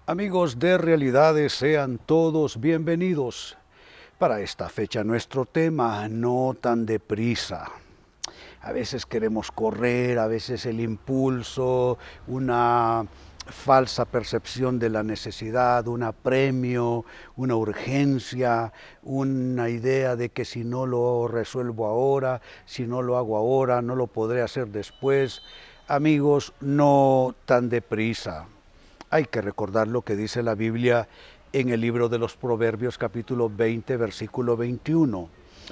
Amigos de Realidades, sean todos bienvenidos. Para esta fecha nuestro tema, no tan deprisa. A veces queremos correr, a veces el impulso, una falsa percepción de la necesidad, un apremio, una urgencia, una idea de que si no lo resuelvo ahora, si no lo hago ahora, no lo podré hacer después. Amigos, no tan deprisa. Hay que recordar lo que dice la Biblia en el libro de los Proverbios capítulo 20, versículo 21.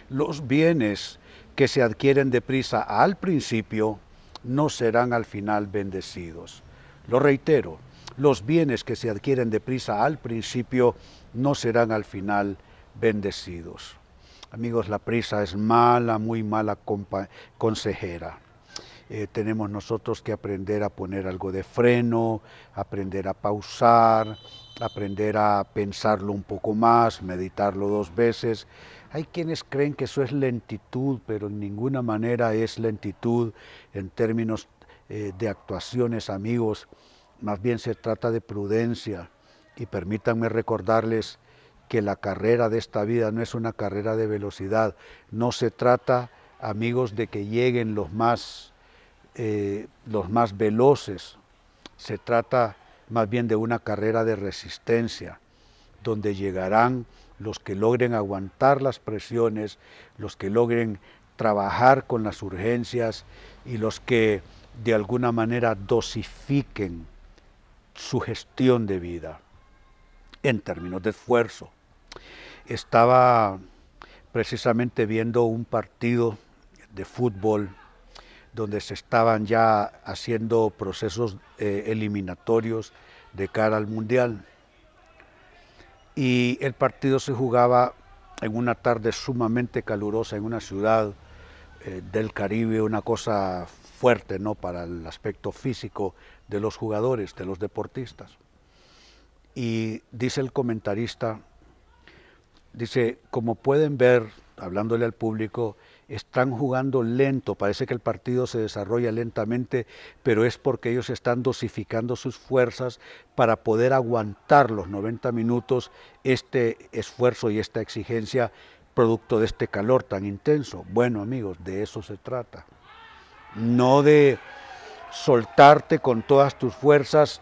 Los bienes que se adquieren deprisa al principio no serán al final bendecidos. Lo reitero, los bienes que se adquieren deprisa al principio no serán al final bendecidos. Amigos, la prisa es mala, muy mala consejera. Tenemos nosotros que aprender a poner algo de freno, aprender a pausar, aprender a pensarlo un poco más, meditarlo 2 veces. Hay quienes creen que eso es lentitud, pero en ninguna manera es lentitud en términos de actuaciones, amigos. Más bien se trata de prudencia. Y permítanme recordarles que la carrera de esta vida no es una carrera de velocidad. No se trata, amigos, de que lleguen los más veloces. Se trata más bien de una carrera de resistencia, donde llegarán los que logren aguantar las presiones, los que logren trabajar con las urgencias y los que de alguna manera dosifiquen su gestión de vida en términos de esfuerzo. Estaba precisamente viendo un partido de fútbol donde se estaban ya haciendo procesos eliminatorios de cara al Mundial. Y el partido se jugaba en una tarde sumamente calurosa en una ciudad del Caribe, una cosa fuerte, ¿no?, para el aspecto físico de los jugadores, de los deportistas. Y dice el comentarista, dice, como pueden ver, hablándole al público, están jugando lento, parece que el partido se desarrolla lentamente, pero es porque ellos están dosificando sus fuerzas para poder aguantar los 90 minutos este esfuerzo y esta exigencia producto de este calor tan intenso. Bueno, amigos, de eso se trata. No de soltarte con todas tus fuerzas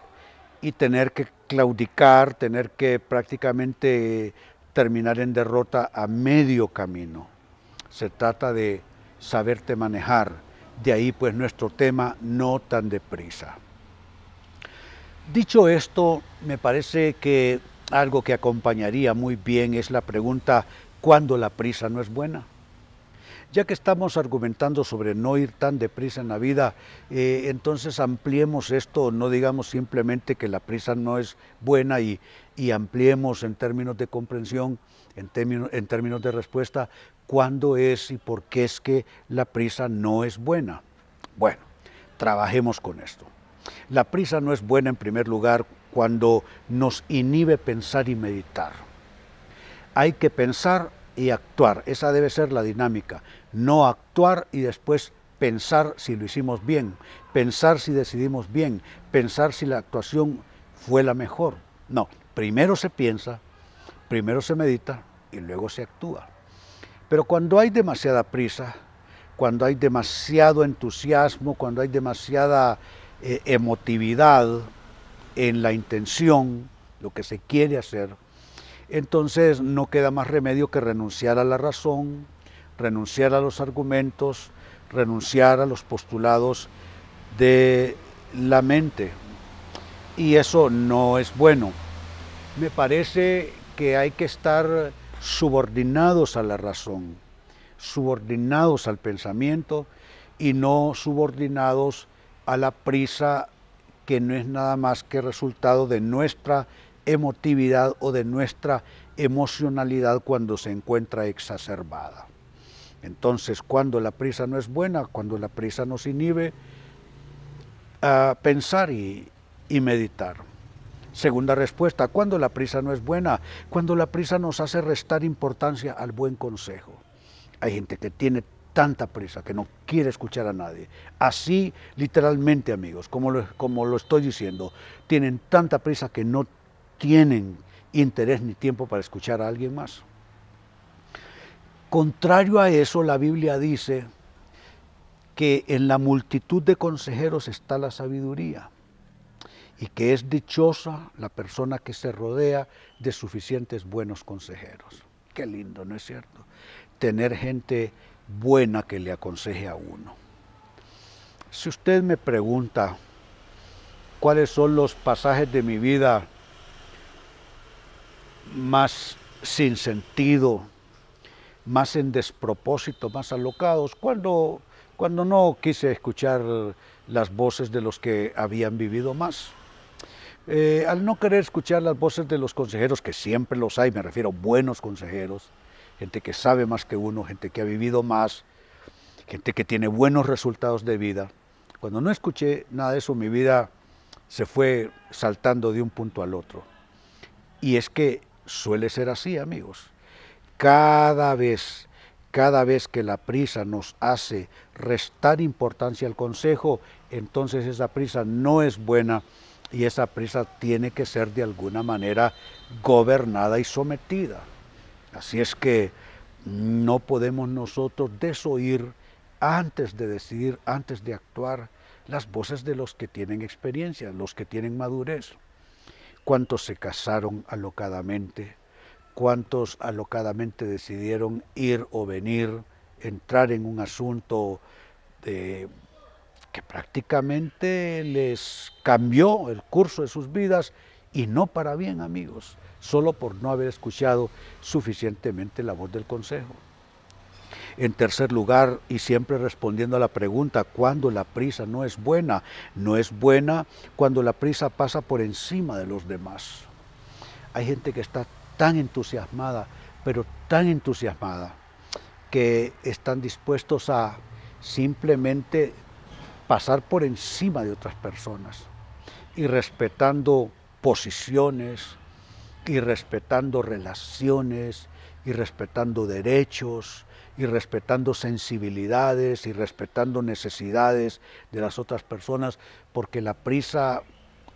y tener que claudicar, tener que prácticamente terminar en derrota a medio camino. Se trata de saberte manejar. De ahí pues nuestro tema, no tan deprisa. Dicho esto, me parece que algo que acompañaría muy bien es la pregunta, ¿cuándo la prisa no es buena? Ya que estamos argumentando sobre no ir tan deprisa en la vida, entonces ampliemos esto, no digamos simplemente que la prisa no es buena y ampliemos en términos de comprensión, en términos de respuesta, cuándo es y por qué es que la prisa no es buena. Bueno, trabajemos con esto. La prisa no es buena en primer lugar cuando nos inhibe pensar y meditar. Hay que pensar y actuar, esa debe ser la dinámica, no actuar y después pensar si lo hicimos bien, pensar si decidimos bien, pensar si la actuación fue la mejor. No, primero se piensa, primero se medita y luego se actúa. Pero cuando hay demasiada prisa, cuando hay demasiado entusiasmo, cuando hay demasiada emotividad en la intención, lo que se quiere hacer, entonces no queda más remedio que renunciar a la razón, renunciar a los argumentos, renunciar a los postulados de la mente. Y eso no es bueno. Me parece que hay que estar subordinados a la razón, subordinados al pensamiento y no subordinados a la prisa, que no es nada más que resultado de nuestra emotividad o de nuestra emocionalidad cuando se encuentra exacerbada. Entonces, cuando la prisa no es buena, cuando la prisa nos inhibe a pensar y meditar. Segunda respuesta, cuando la prisa no es buena, cuando la prisa nos hace restar importancia al buen consejo. Hay gente que tiene tanta prisa que no quiere escuchar a nadie. Así, literalmente, amigos, como lo estoy diciendo, tienen tanta prisa que no tienen interés ni tiempo para escuchar a alguien más. Contrario a eso, la Biblia dice que en la multitud de consejeros está la sabiduría y que es dichosa la persona que se rodea de suficientes buenos consejeros. Qué lindo, ¿no es cierto? Tener gente buena que le aconseje a uno. Si usted me pregunta cuáles son los pasajes de mi vida más sin sentido, más en despropósito, más alocados, cuando no quise escuchar las voces de los que habían vivido más. Al no querer escuchar las voces de los consejeros, que siempre los hay, me refiero a buenos consejeros, gente que sabe más que uno, gente que ha vivido más, gente que tiene buenos resultados de vida. Cuando no escuché nada de eso, mi vida se fue saltando de un punto al otro. Y es que suele ser así, amigos. Cada vez que la prisa nos hace restar importancia al consejo, entonces esa prisa no es buena y esa prisa tiene que ser de alguna manera gobernada y sometida. Así es que no podemos nosotros desoír antes de decidir, antes de actuar, las voces de los que tienen experiencia, los que tienen madurez. ¿Cuántos se casaron alocadamente? ¿Cuántos alocadamente decidieron ir o venir, entrar en un asunto que prácticamente les cambió el curso de sus vidas y no para bien, amigos, solo por no haber escuchado suficientemente la voz del consejo? En tercer lugar, y siempre respondiendo a la pregunta, ¿cuándo la prisa no es buena? No es buena cuando la prisa pasa por encima de los demás. Hay gente que está tan entusiasmada, pero tan entusiasmada, que están dispuestos a simplemente pasar por encima de otras personas y respetando posiciones, y respetando relaciones, y respetando derechos, y respetando sensibilidades, y respetando necesidades de las otras personas, porque la prisa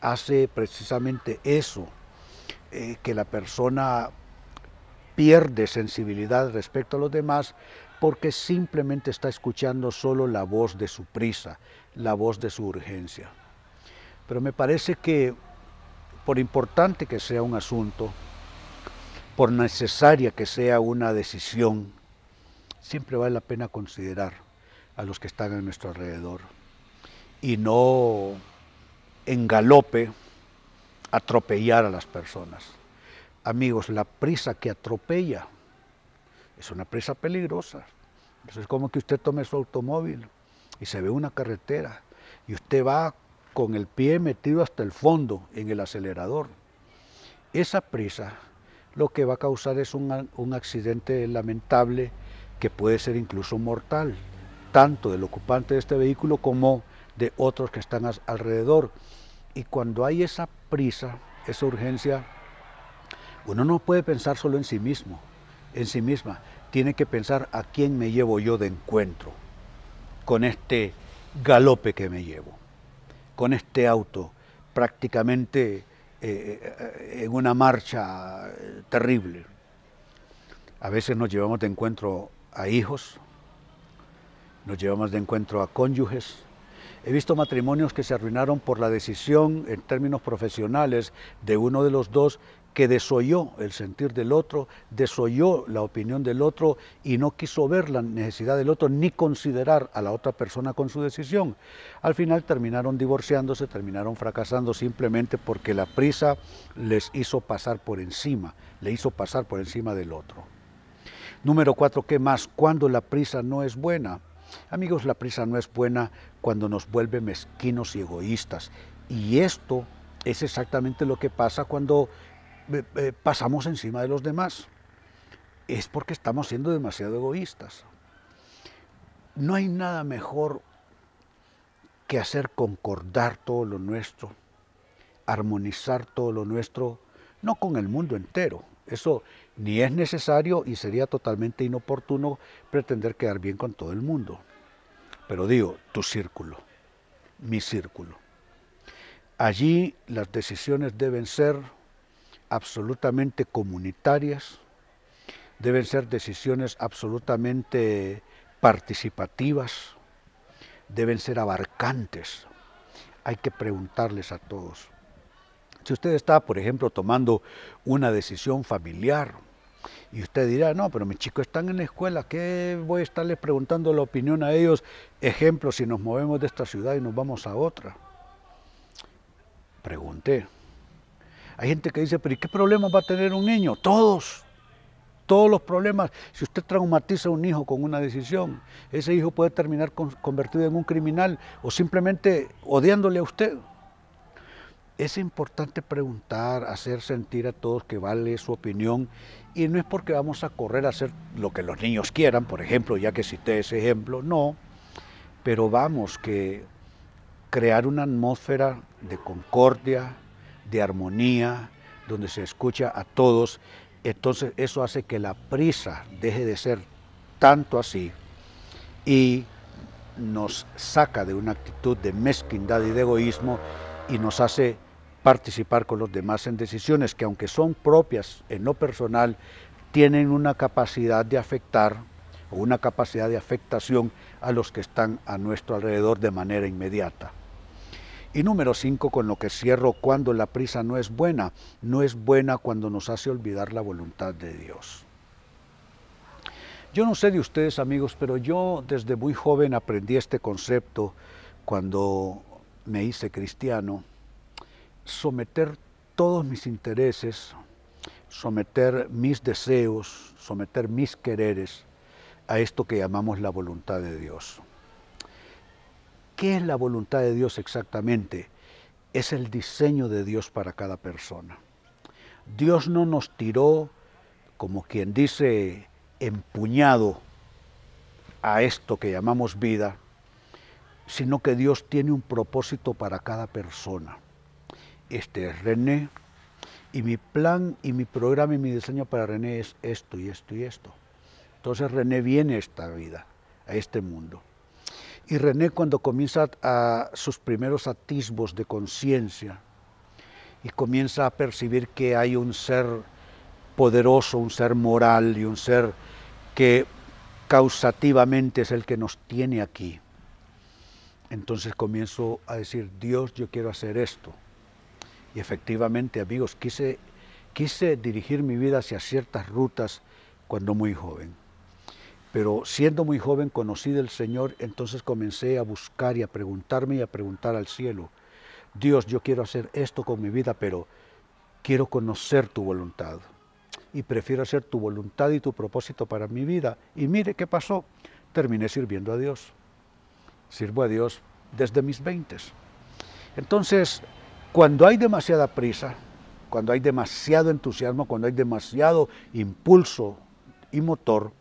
hace precisamente eso, que la persona pierde sensibilidad respecto a los demás porque simplemente está escuchando solo la voz de su prisa, la voz de su urgencia. Pero me parece que por importante que sea un asunto, por necesaria que sea una decisión, siempre vale la pena considerar a los que están a nuestro alrededor y no en galope atropellar a las personas. Amigos, la prisa que atropella es una prisa peligrosa. Eso es como que usted tome su automóvil y se ve una carretera y usted va con el pie metido hasta el fondo en el acelerador. Esa prisa lo que va a causar es un accidente lamentable que puede ser incluso mortal, tanto del ocupante de este vehículo como de otros que están alrededor. Y cuando hay esa prisa, esa urgencia, uno no puede pensar solo en sí mismo, en sí misma. Tiene que pensar a quién me llevo yo de encuentro con este galope que me llevo, con este auto prácticamente en una marcha terrible. A veces nos llevamos de encuentro a hijos, nos llevamos de encuentro a cónyuges. He visto matrimonios que se arruinaron por la decisión en términos profesionales de uno de los dos que desoyó el sentir del otro, desoyó la opinión del otro y no quiso ver la necesidad del otro ni considerar a la otra persona con su decisión. Al final terminaron divorciándose, terminaron fracasando simplemente porque la prisa les hizo pasar por encima, le hizo pasar por encima del otro. Número 4, ¿qué más? ¿Cuándo la prisa no es buena? Amigos, la prisa no es buena cuando nos vuelve mezquinos y egoístas. Y esto es exactamente lo que pasa cuando pasamos encima de los demás. Es porque estamos siendo demasiado egoístas. No hay nada mejor que hacer concordar todo lo nuestro, armonizar todo lo nuestro, no con el mundo entero. Eso ni es necesario y sería totalmente inoportuno pretender quedar bien con todo el mundo. Pero digo, tu círculo, mi círculo. Allí las decisiones deben ser absolutamente comunitarias, deben ser decisiones absolutamente participativas, deben ser abarcantes. Hay que preguntarles a todos. Si usted está, por ejemplo, tomando una decisión familiar y usted dirá, no, pero mis chicos están en la escuela, ¿qué voy a estarles preguntando la opinión a ellos? Ejemplo, si nos movemos de esta ciudad y nos vamos a otra. Pregunté. Hay gente que dice, pero ¿y qué problemas va a tener un niño? Todos los problemas. Si usted traumatiza a un hijo con una decisión, ese hijo puede terminar convertido en un criminal o simplemente odiándole a usted. Es importante preguntar, hacer sentir a todos que vale su opinión, y no es porque vamos a correr a hacer lo que los niños quieran, por ejemplo, ya que cité ese ejemplo, no, pero vamos que crear una atmósfera de concordia, de armonía, donde se escucha a todos. Entonces eso hace que la prisa deje de ser tanto así y nos saca de una actitud de mezquindad y de egoísmo y nos hace participar con los demás en decisiones que, aunque son propias en lo personal, tienen una capacidad de afectar o una capacidad de afectación a los que están a nuestro alrededor de manera inmediata. Y número 5, con lo que cierro, cuando la prisa no es buena cuando nos hace olvidar la voluntad de Dios. Yo no sé de ustedes, amigos, pero yo desde muy joven aprendí este concepto cuando me hice cristiano: someter todos mis intereses, someter mis deseos, someter mis quereres a esto que llamamos la voluntad de Dios. ¿Qué es la voluntad de Dios exactamente? Es el diseño de Dios para cada persona. Dios no nos tiró, como quien dice, empuñado a esto que llamamos vida, sino que Dios tiene un propósito para cada persona. Este es René, y mi plan y mi programa y mi diseño para René es esto y esto y esto. Entonces René viene a esta vida, a este mundo. Y René, cuando comienza a sus primeros atisbos de conciencia y comienza a percibir que hay un ser poderoso, un ser moral y un ser que causativamente es el que nos tiene aquí, entonces comienzo a decir, Dios, yo quiero hacer esto. Y efectivamente, amigos, quise dirigir mi vida hacia ciertas rutas cuando muy joven. Pero siendo muy joven conocí del Señor, entonces comencé a buscar y a preguntarme y a preguntar al cielo, Dios, yo quiero hacer esto con mi vida, pero quiero conocer tu voluntad. Y prefiero hacer tu voluntad y tu propósito para mi vida. Y mire qué pasó, terminé sirviendo a Dios. Sirvo a Dios desde mis 20. Entonces, cuando hay demasiada prisa, cuando hay demasiado entusiasmo, cuando hay demasiado impulso y motor,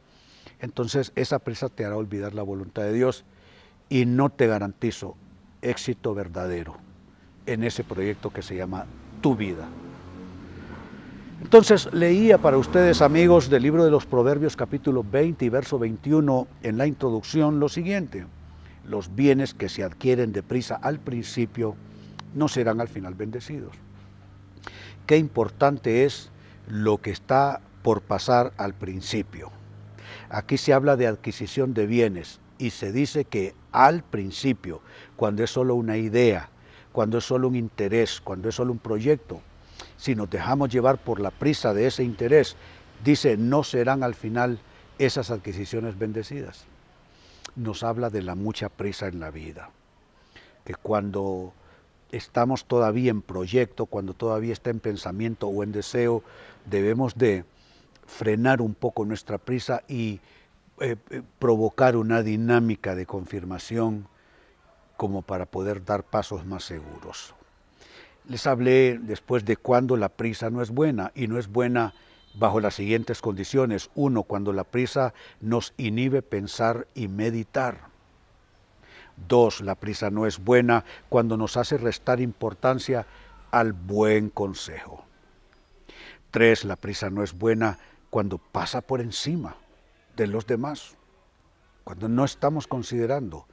entonces esa prisa te hará olvidar la voluntad de Dios y no te garantizo éxito verdadero en ese proyecto que se llama tu vida. Entonces leía para ustedes, amigos, del libro de los Proverbios capítulo 20 y verso 21 en la introducción lo siguiente: los bienes que se adquieren deprisa al principio no serán al final bendecidos. Qué importante es lo que está por pasar al principio. Aquí se habla de adquisición de bienes y se dice que al principio, cuando es solo una idea, cuando es solo un interés, cuando es solo un proyecto, si nos dejamos llevar por la prisa de ese interés, dice, no serán al final esas adquisiciones bendecidas. Nos habla de la mucha prisa en la vida, que cuando estamos todavía en proyecto, cuando todavía está en pensamiento o en deseo, debemos de frenar un poco nuestra prisa y provocar una dinámica de confirmación como para poder dar pasos más seguros. Les hablé después de cuando la prisa no es buena, y no es buena bajo las siguientes condiciones. 1, cuando la prisa nos inhibe pensar y meditar. 2, la prisa no es buena cuando nos hace restar importancia al buen consejo. 3, la prisa no es buena cuando pasa por encima de los demás, cuando no estamos considerando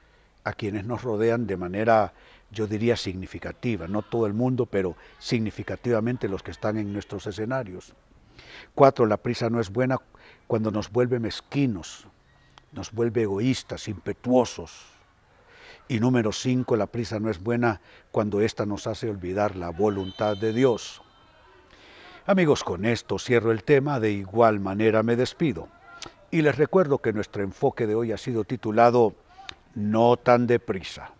a quienes nos rodean de manera yo diría significativa, no todo el mundo, pero significativamente los que están en nuestros escenarios. 4, la prisa no es buena cuando nos vuelve mezquinos, nos vuelve egoístas, impetuosos. Y número 5, la prisa no es buena cuando ésta nos hace olvidar la voluntad de Dios. Amigos, con esto cierro el tema, de igual manera me despido. Y les recuerdo que nuestro enfoque de hoy ha sido titulado No tan deprisa.